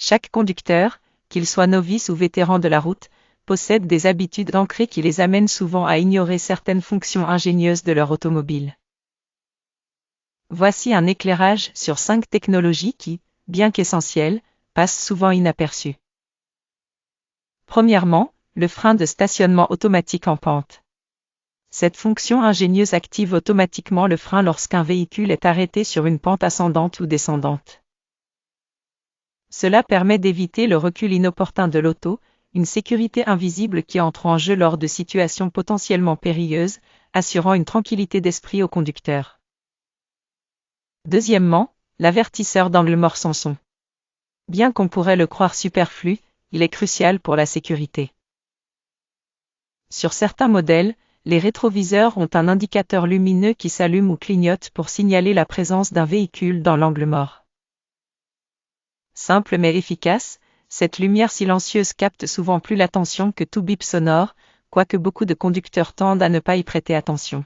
Chaque conducteur, qu'il soit novice ou vétéran de la route, possède des habitudes ancrées qui les amènent souvent à ignorer certaines fonctions ingénieuses de leur automobile. Voici un éclairage sur 5 technologies qui, bien qu'essentielles, passent souvent inaperçues. Premièrement, le frein de stationnement automatique en pente. Cette fonction ingénieuse active automatiquement le frein lorsqu'un véhicule est arrêté sur une pente ascendante ou descendante. Cela permet d'éviter le recul inopportun de l'auto, une sécurité invisible qui entre en jeu lors de situations potentiellement périlleuses, assurant une tranquillité d'esprit au conducteur. Deuxièmement, l'avertisseur d'angle mort sans son. Bien qu'on pourrait le croire superflu, il est crucial pour la sécurité. Sur certains modèles, les rétroviseurs ont un indicateur lumineux qui s'allume ou clignote pour signaler la présence d'un véhicule dans l'angle mort. Simple mais efficace, cette lumière silencieuse capte souvent plus l'attention que tout bip sonore, quoique beaucoup de conducteurs tendent à ne pas y prêter attention.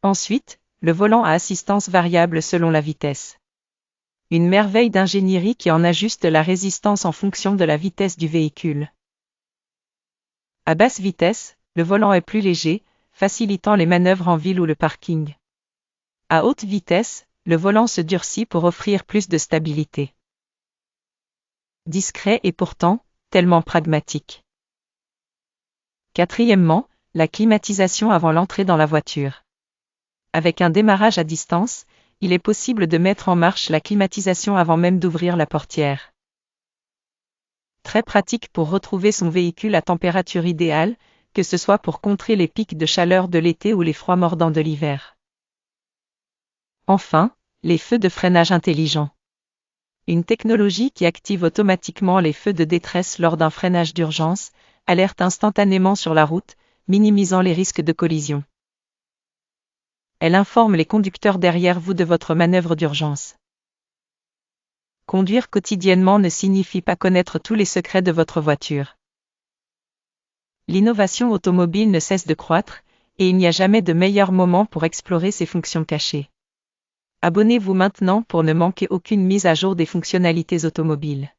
Ensuite, le volant à assistance variable selon la vitesse. Une merveille d'ingénierie qui en ajuste la résistance en fonction de la vitesse du véhicule. À basse vitesse, le volant est plus léger, facilitant les manœuvres en ville ou le parking. À haute vitesse, le volant se durcit pour offrir plus de stabilité. Discret et pourtant, tellement pragmatique. Quatrièmement, la climatisation avant l'entrée dans la voiture. Avec un démarrage à distance, il est possible de mettre en marche la climatisation avant même d'ouvrir la portière. Très pratique pour retrouver son véhicule à température idéale, que ce soit pour contrer les pics de chaleur de l'été ou les froids mordants de l'hiver. Enfin, les feux de freinage intelligents. Une technologie qui active automatiquement les feux de détresse lors d'un freinage d'urgence, alerte instantanément sur la route, minimisant les risques de collision. Elle informe les conducteurs derrière vous de votre manœuvre d'urgence. Conduire quotidiennement ne signifie pas connaître tous les secrets de votre voiture. L'innovation automobile ne cesse de croître, et il n'y a jamais de meilleur moment pour explorer ses fonctions cachées. Abonnez-vous maintenant pour ne manquer aucune mise à jour des fonctionnalités automobiles.